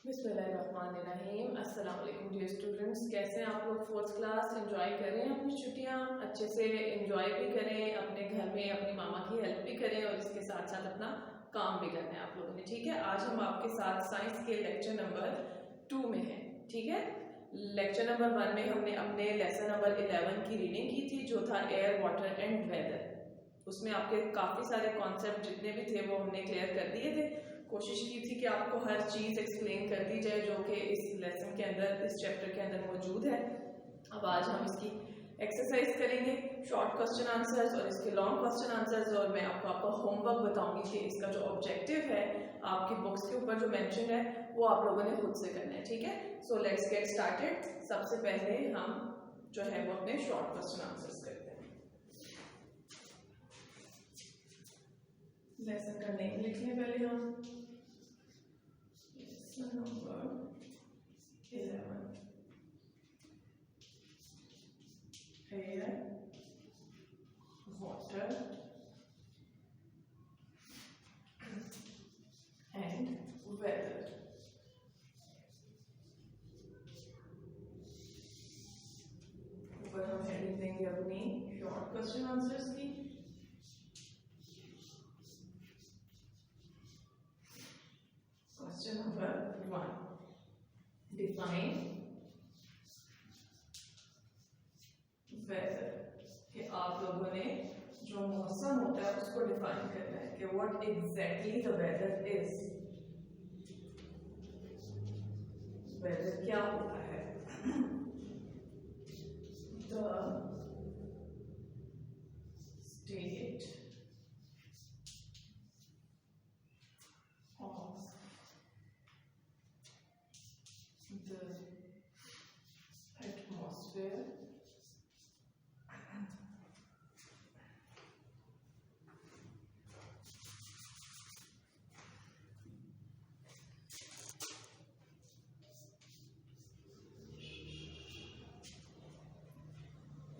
बिस्मिल्लाहिर्रहमानिर्रहीम। अस्सलाम वालेकुम डियर स्टूडेंट्स, कैसे हैं आप लोग? फोर्थ क्लास एंजॉय करें अपनी छुट्टियां, अच्छे से एंजॉय भी करें, अपने घर में अपनी मामा की हेल्प भी करें और इसके साथ साथ अपना काम भी करना है आप लोगों ने। ठीक है, आज हम आपके साथ साइंस के लेक्चर नंबर 2 में हैं। ठीक है, लेक्चर नंबर 1 में हमने अपने लेसन नंबर 11 की रीडिंग की थी, जो था एयर, वाटर एंड वेदर। उसमें आपके काफी सारे कॉन्सेप्ट जितने भी थे वो हमने क्लियर कर दिए थे। कोशिश की थी कि आपको हर चीज एक्सप्लेन कर दी जाए जो कि इस लेसन के अंदर, इस चैप्टर के अंदर मौजूद है। अब आज हम इसकी एक्सरसाइज करेंगे, शॉर्ट क्वेश्चन आंसर्स और इसके लॉन्ग क्वेश्चन आंसर्स, और मैं आपको आपका होमवर्क बताऊंगी कि इसका जो ऑब्जेक्टिव है आपकी बुक्स के ऊपर जो मेंशन है वो आप लोगों ने खुद से करना है। ठीक है, सो लेट्स गेट स्टार्टेड। सबसे पहले हम जो है वो अपने शॉर्ट क्वेश्चन आंसर्स करते हैं। लेसन का नेम लिख लें पहले हम, lesson number 11, air, water and weather. ऊपर हम हेडिंग देंगे अपनी शॉर्ट क्वेश्चन आंसर्स की। Question number 1, define weather. कि आप लोगों ने जो मौसम होता है उसको डिफाइन करना है कि what exactly the weather is. Weather क्या होता है? The state of the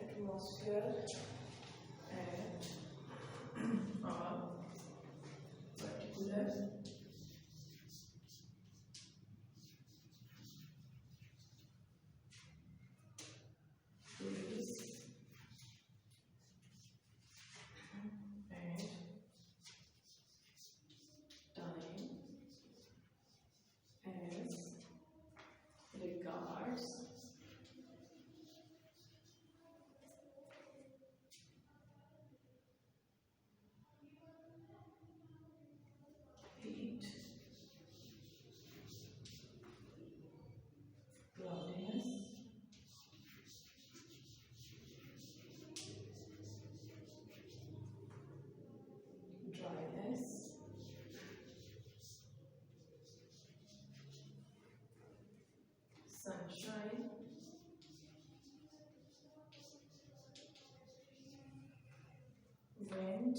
atmosphere at a particular place and time as regards heat, cloudiness, dryness, sunshine, wind,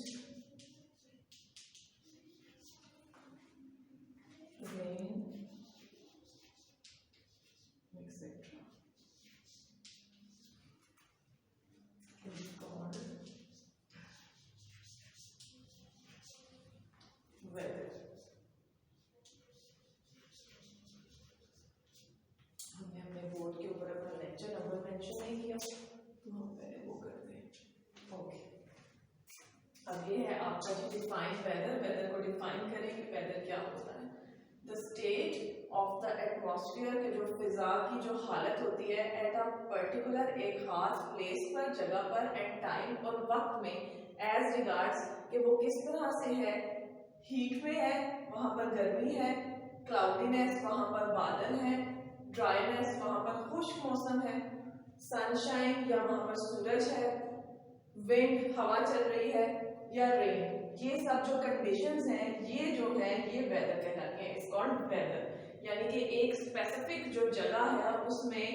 rain, etc. is called weather. हमने अपने बोर्ड के ऊपर अपना लेक्चर नंबर मेंशन नहीं किया तो हम पहले वो करते हैं। ओके, अब ये है आपका जो डिफाइन वेदर। वेदर को डिफाइन करें कि वेदर क्या होता है। The state of the atmosphere, के जो फिजा की जो हालत होती है एट अ पर्टिकुलर, एक खास प्लेस पर, जगह पर, एंड टाइम और वक्त में, एज रिगार्ड्स कि वो किस तरह से है। हीट में है, वहां पर गर्मी है। क्लाउडीनेस, वहां पर बादल है। ड्राईनेस, वहां पर खुश्क मौसम है। सनशाइन, या वहां पर सूरज है। विंड, हवा चल रही है। या रेन, ये सब जो कंडीशंस हैं ये जो है ये वेदर कहलाती है। It's called weather. यानी कि एक स्पेसिफिक जो जगह है उसमें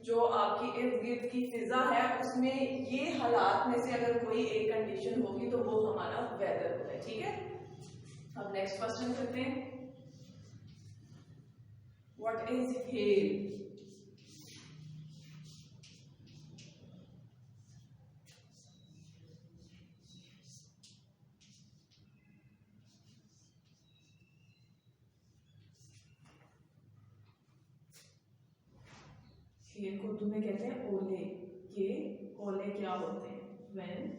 जो आपकी इर्द गिर्द की फिजा है उसमें ये हालात में से अगर कोई एक कंडीशन होगी तो वो हमारा वेदर होता है। ठीक है, अब नेक्स्ट क्वेश्चन करते हैं। What is hello? हेल को उर्दू में कहते हैं ओले। ये ओले क्या होते हैं? When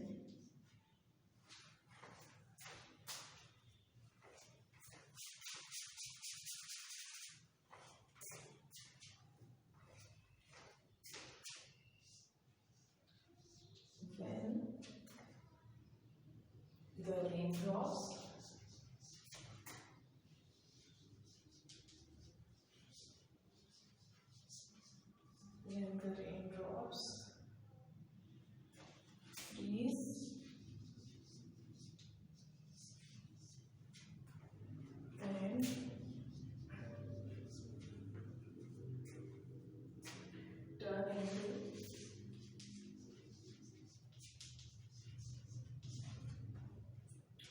the raindrops freeze and turn into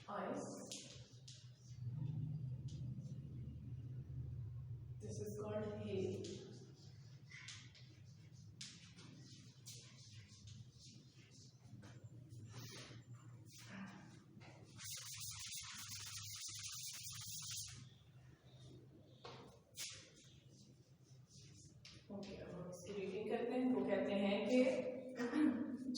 ice. This is called hail. वो कहते हैं कि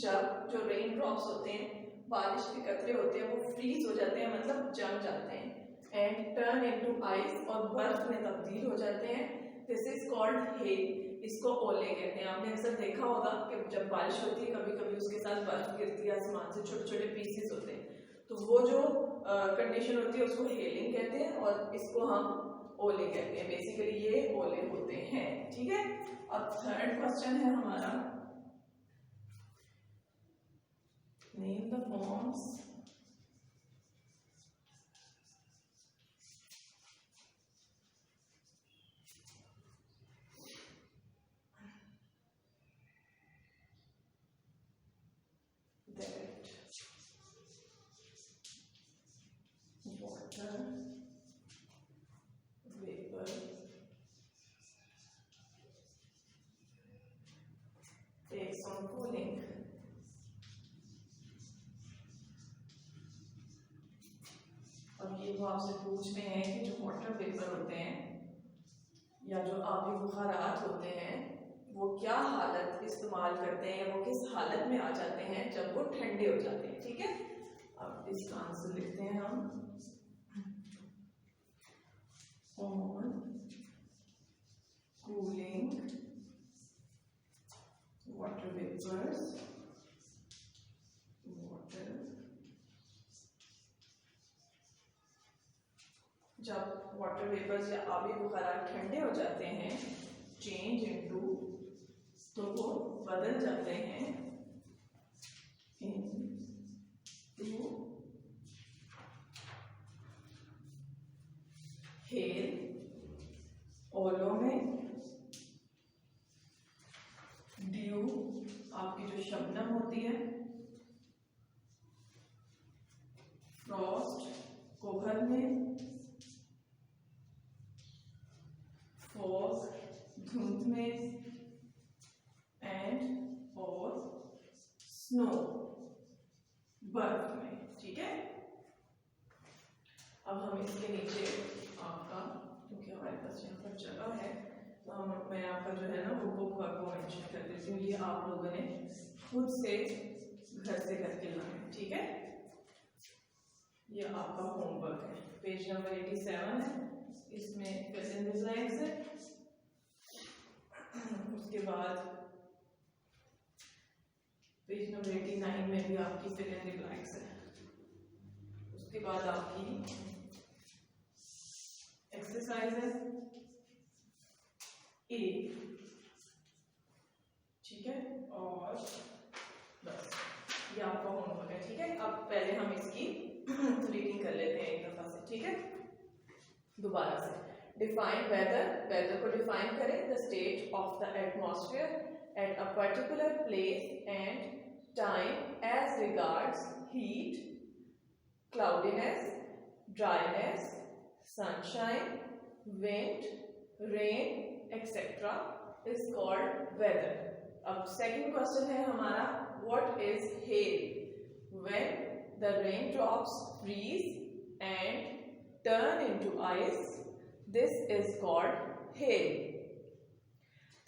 जब जो रेन ड्रॉप्स होते हैं, बारिश के कतरे होते हैं, वो फ्रीज हो जाते हैं, मतलब जम जाते हैं, एंड टर्न इनटू आइस, और बर्फ में तब्दील हो जाते हैं। This is called hello. इसको ओले कहते हैं। आपने अक्सर देखा होगा कि जब बारिश होती है कभी कभी उसके साथ बर्फ गिरती है, आसमान से छोटे छोटे पीसेस होते हैं, तो वो जो कंडीशन होती है उसको हेलिंग कहते हैं, और इसको हम ओले कहते हैं। बेसिकली ये ओले होते हैं। ठीक है। अब थर्ड क्वेश्चन है हमारा, name the forms water vapor takes on cooling. अब ये वो आपसे पूछ रहे हैं कि जो वाटर वेपर होते हैं या जो आबी बुखारात होते हैं वो क्या हालत इस्तेमाल करते हैं, वो किस हालत में आ जाते हैं जब वो ठंडे हो जाते हैं। ठीक है। अब इसका आंसर लिखते हैं हम, on cooling water vapors, जब वाटर वेपर्स या आबी बुखारात ठंडे हो जाते हैं, चेंज इनटू, तो वो बदल जाते हैं इनटू हेल, ओलों में, ड्यू आपकी जो शबनम होती है, फ्रॉस्ट कोहर में, फॉग धुंध में, एंड और स्नो बर्फ में। ठीक है। अब हम इसके नीचे आपका, क्योंकि हमारे पास यहाँ पर जगह है, तो मैं आपका जो है ना वो बुक वर्क को मेंशन कर देती हूँ। ये आप लोगों ने खुद से घर से करके लाना है। ठीक है। ये आपका होमवर्क है, पेज नंबर 87 है, इसमें फिल इन द ब्लैंक्स है। उसके बाद पेज नंबर 89 में भी आपकी फिल इन द ब्लैंक्स है। उसके बाद आपकी एक्सरसाइज है ए। ठीक है। और बस ये आपका होमवर्क है। ठीक है। अब पहले हम इसकी रीडिंग कर लेते हैं एक दफा से। ठीक है। दोबारा से, डिफाइन वेदर, वेदर को डिफाइन करें, the state of the atmosphere at a particular place and time as regards heat, cloudiness, dryness, sunshine, wind, rain etcetera is called weather. अब सेकंड क्वेश्चन है हमारा, what is hail? When the rain drops freeze and turn into ice, this is called hail.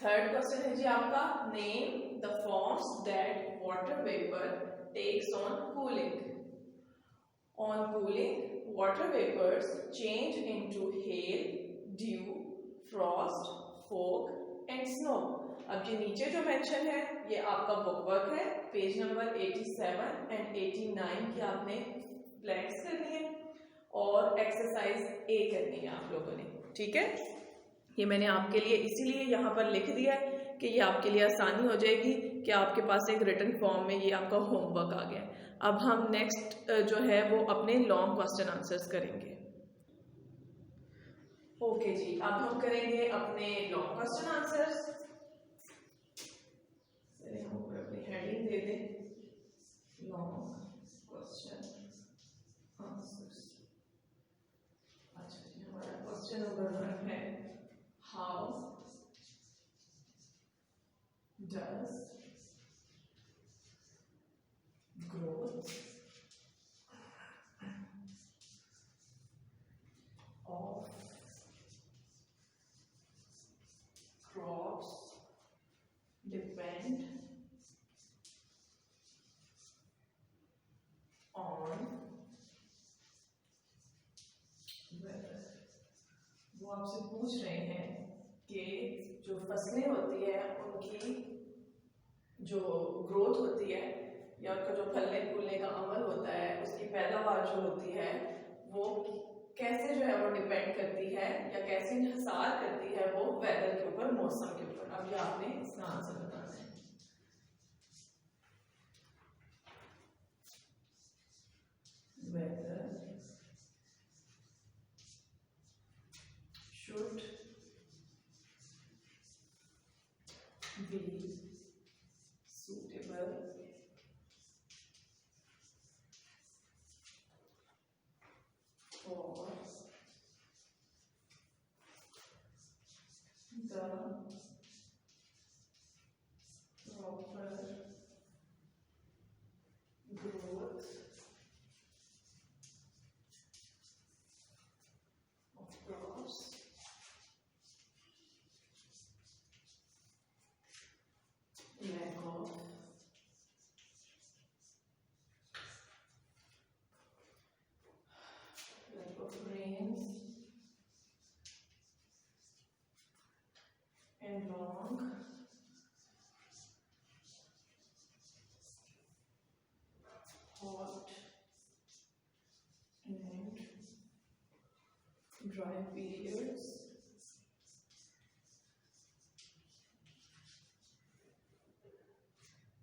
Third question है जी आपका, name the forms that water vapour takes on cooling. On cooling water vapours change into hail, dew, frost, fog and snow. अब ये नीचे जो mention है ये आपका बुक वर्क है, पेज नंबर 87 एंड 89 की आपने ब्लैंक्स करनी है और एक्सरसाइज ए करनी है आप लोगों ने. ठीक है, ये मैंने आपके लिए इसीलिए यहाँ पर लिख दिया है कि ये आपके लिए आसानी हो जाएगी कि आपके पास एक रिटन फॉर्म में ये आपका होमवर्क आ गया है. अब हम नेक्स्ट जो है वो अपने लॉन्ग क्वेश्चन आंसर्स करेंगे. ओके जी, अब हम करेंगे अपने लॉन्ग क्वेश्चन आंसर्स. हम अपनी हेडिंग दे दें, लॉन्ग क्वेश्चन आंसर्स. अच्छा जी, हमारा क्वेश्चन नंबर 1 है, how does growth of crops depend on weather. वो आपसे पूछ रहे हैं कि जो फसलें होती है उनकी जो ग्रोथ होती है या उनका जो फलने फूलने का अमल होता है उसकी पैदावार जो होती है वो कैसे जो है वो डिपेंड करती है या कैसे इंहसार करती है वो वेदर के ऊपर, मौसम के ऊपर. अब ये आपने इसका आंसर बताना है. Weather should be suitable for the proper growth of crops lack of rains and long hot and dry periods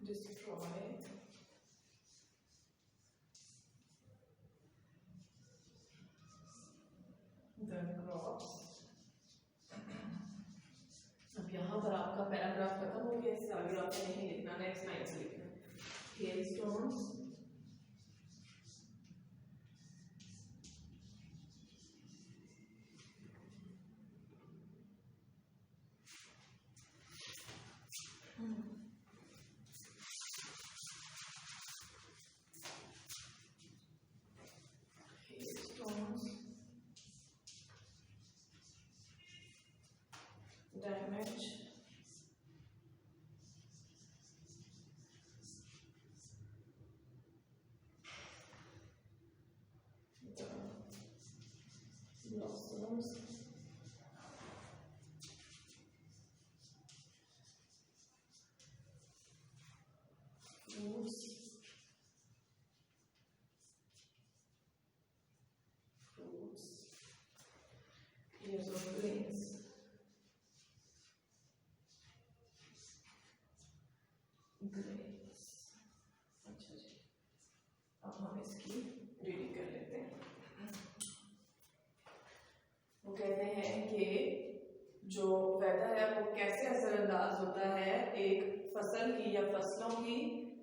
destroy the crops. अब यहाँ पर आपका पैराग्राफ खत्म हो गया, इससे आगे आपने नहीं लिखना, नेक्स्ट लाइन से लिखना. Hailstones damage the blossoms fruits ears of grains. अच्छा जी, अब हम इसकी रीडिंग कर लेते हैं. वो कहते हैं कि जो वेदर है वो कैसे असरअंदाज होता है एक फसल की या फसलों की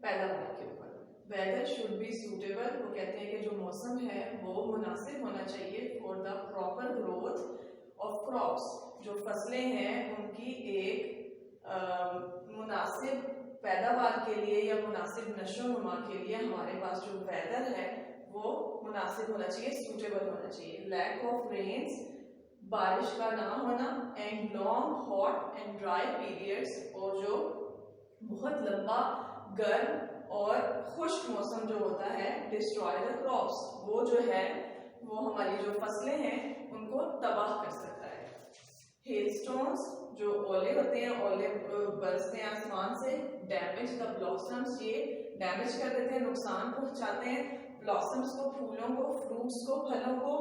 पैदावार के ऊपर. वेदर शुड बी सूटेबल, वो कहते हैं कि जो मौसम है वो मुनासिब होना चाहिए for the proper growth of crops. जो फसलें हैं उनकी एक मुनासिब पैदावार के लिए या मुनासिब नशोनुमा के लिए हमारे पास जो वेदर है वो मुनासिब होना चाहिए, सूटेबल होना चाहिए. लैक ऑफ रेन्स बारिश का ना होना, and long hot and dry periods, और जो बहुत लंबा गर्म और खुश्क मौसम जो होता है, डिस्ट्रॉय द क्रॉप्स, वो जो है वो हमारी जो फसलें हैं उनको तबाह कर सकता है। हेलस्टॉर्म्स, जो ओले होते हैं, ओले बरसते हैं आसमान से, डैमेज द ब्लॉसम्स, ये डैमेज कर देते हैं, नुकसान पहुंचाते हैं ब्लॉसम्स को, फूलों को, फ्रूट्स को, फलों को,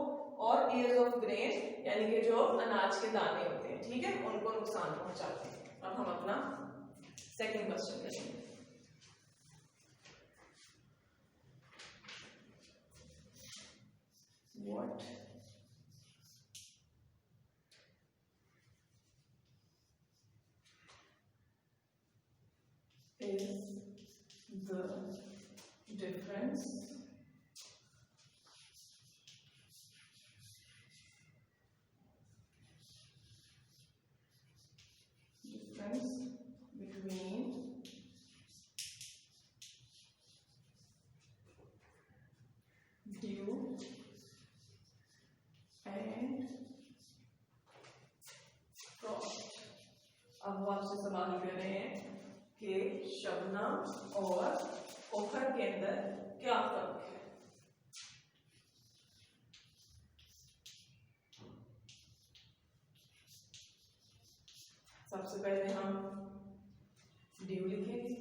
और ईयर्स ऑफ ग्रेन यानी कि जो अनाज के दाने होते हैं, ठीक है, उनको नुकसान पहुंचाते हैं। अब हम अपना सेकंड क्वेश्चन करेंगे। What is the difference between dew and frost? अब वो आपसे सवाल कर रहे हैं कि शबनम और ओखर के अंदर क्या फर्क है। सबसे पहले हम ड्यू लिखेंगे,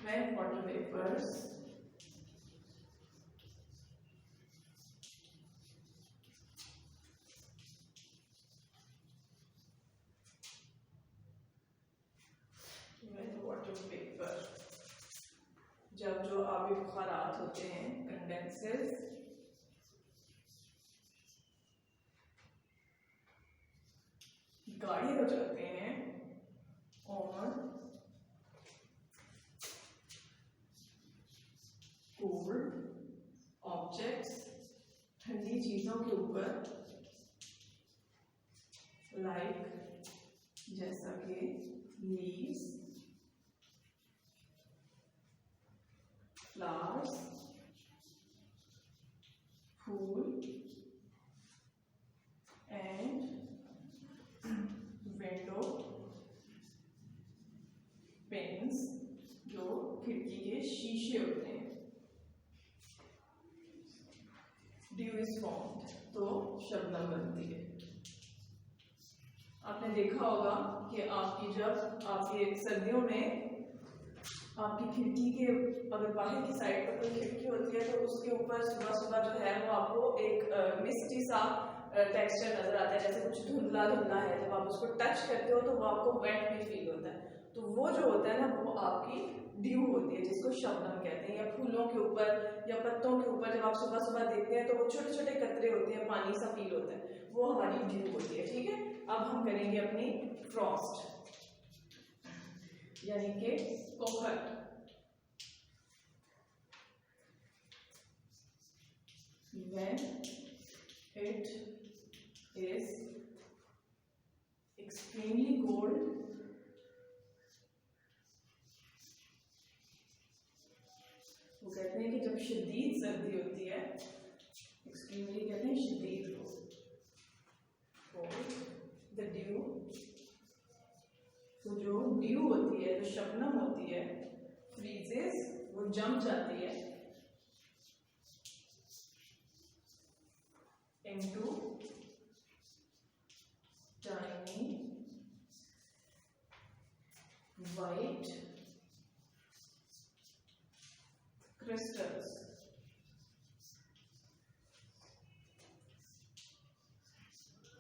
when water vapors जब जो आबी बुखारात होते हैं, कंडेंसेस गाढ़े हो जाते हैं और कोल्ड ऑब्जेक्ट्स, ठंडी चीजों के ऊपर, लाइक जैसा कि लीव्स, फ्लावर्स, फूल, एंड विंडो पेन्स, जो खिड़की के शीशे होते हैं। ड्यू इज फॉर्म्ड, तो शबनम बनती है। आपने देखा होगा कि आपकी जब आपकी सर्दियों में आपकी खिड़की के अगर बाहर की साइड पर कोई खिड़की होती है तो उसके ऊपर सुबह सुबह जो है वो आपको एक मिस्टी सा टेक्सचर नजर आता है, जैसे कुछ धुंधला धुंधला है। जब आप उसको टच करते हो तो वो आपको वेट भी फील होता है, तो वो जो होता है ना वो आपकी ड्यू होती है, जिसको शबनम कहते हैं। या फूलों के ऊपर या पत्तों के ऊपर जब आप सुबह सुबह देखते हैं तो वो छोटे छोटे कतरे होते हैं, पानी सा फील होता है, वो हमारी ड्यू होती है, ठीक है। अब हम करेंगे अपनी फ्रॉस्ट यानी कि ओखर। When it is extremely cold, वो कहते हैं कि जब शदीद सर्दी होती है, एक्सट्रीमली कहते हैं शदीद को, द ड्यू, तो जो ड्यू होती है, जो शबनम होती है, फ्रीजेस, वो जम जाती है into tiny white crystals,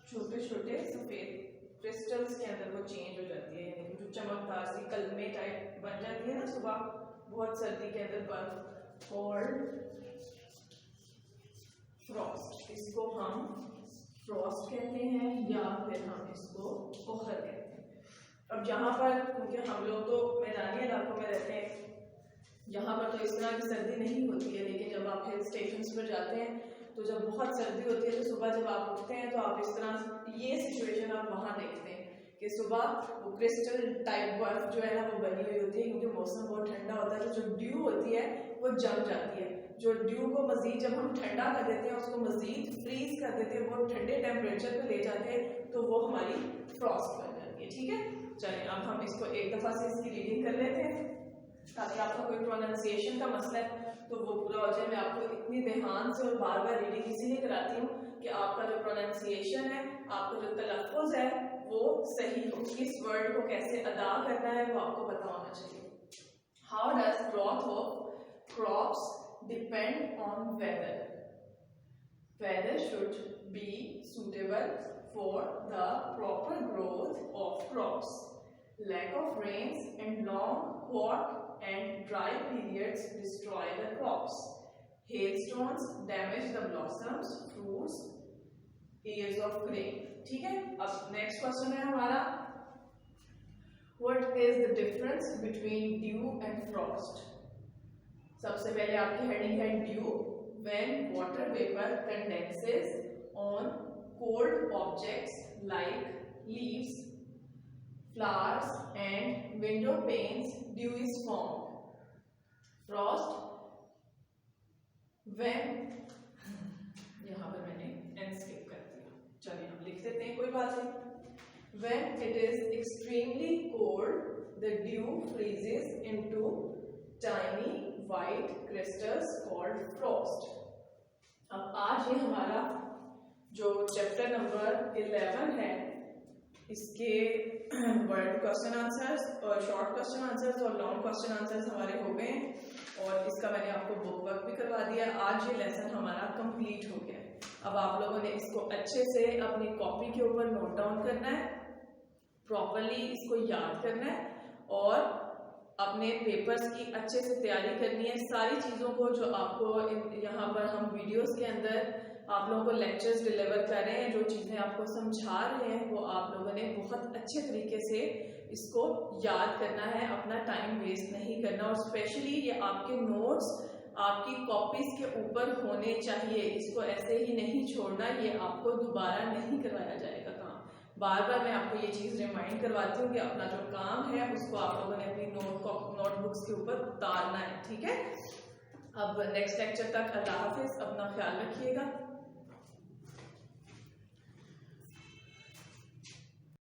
छोटे छोटे सफेद क्रिस्टल्स के अंदर वो चेंज हो जाती है, यानी जो चमकदार सी कलमे टाइप बन जाती है ना सुबह बहुत सर्दी के अंदर बर्फ, और फ्रॉस्ट, इसको हम फ्रॉस्ट कहते हैं या फिर हम इसको ओखर कहते हैं। अब यहाँ पर क्योंकि हम लोग तो मैदानी इलाकों में रहते हैं, यहाँ पर तो इस तरह की सर्दी नहीं होती है, लेकिन जब आप हिल स्टेशंस पर जाते हैं तो जब बहुत सर्दी होती है तो सुबह जब आप उठते हैं तो आप इस तरह ये सिचुएशन आप वहाँ देखते हैं कि सुबह वो क्रिस्टल टाइप बर्फ जो है ना वो बनी हुई होती है, क्योंकि मौसम बहुत ठंडा होता है, तो जो ड्यू होती है वो जम जाती है। जो ड्यू को मजीद जब हम ठंडा कर देते हैं, उसको मजीद फ्रीज कर देते हैं, बहुत ठंडे टेम्परेचर पे ले जाते हैं, तो वो हमारी फ्रॉस्ट बन जाती है। ठीक है, चलिए अब हम इसको एक दफ़ा से इसकी रीडिंग कर लेते हैं ताकि आपका कोई प्रोनाउंसिएशन का मसला है तो वो पूरा हो जाए। मैं आपको इतनी ध्यान से और बार बार रीडिंग इसीलिए कराती हूँ कि आपका जो प्रोनाउंसिएशन है, आपका जो तलफ़ुज़ है वो सही हो, किस वर्ड को कैसे अदा करना है वो आपको पता होना चाहिए। How does growth of crops depend on whether? Weather should be suitable for the proper growth of crops. Lack of rains and long, hot and dry periods destroy the crops. Hailstones damage the blossoms, fruits, ears of grain. ठीक है, अब next question है हमारा, What is the difference between dew and frost? सबसे पहले आपकी heading है due, when water vapor condenses on cold objects like leaves, flowers and window panes, dew is formed. Frost, when यहाँ पर मैंने n skip कर दिया, चलिए हम लिख देते हैं, कोई बात नहीं। When it is extremely cold, the dew freezes into tiny white crystals called frost. अब आज ये हमारा जो चैप्टर नंबर 11 है, इसके वर्ड क्वेश्चन आंसर्स और शॉर्ट क्वेश्चन आंसर्स और लॉन्ग क्वेश्चन आंसर्स हमारे हो गए और इसका मैंने आपको बुक वर्क भी करवा दिया। आज ये लेसन हमारा कंप्लीट हो गया। अब आप लोगों ने इसको अच्छे से अपनी कॉपी के ऊपर नोट डाउन करना है, प्रॉपरली इसको याद करना है और अपने पेपर्स की अच्छे से तैयारी करनी है। सारी चीज़ों को जो आपको यहाँ पर हम वीडियोस के अंदर आप लोगों को लेक्चर्स डिलीवर कर रहे हैं, जो चीज़ें आपको समझा रहे हैं, वो आप लोगों ने बहुत अच्छे तरीके से इसको याद करना है, अपना टाइम वेस्ट नहीं करना। और स्पेशली ये आपके नोट्स आपकी कॉपीज के ऊपर होने चाहिए, इसको ऐसे ही नहीं छोड़ना, ये आपको दोबारा नहीं करवाया जाएगा काम। बार बार मैं आपको ये चीज़ रिमाइंड करवाती हूँ कि अपना जो काम है उसको आप लोगों ने अपनी नोटबुक्स के ऊपर उतारना है। ठीक है, अब नेक्स्ट लेक्चर तक अल्लाह हाफिज़, अपना ख्याल रखिएगा।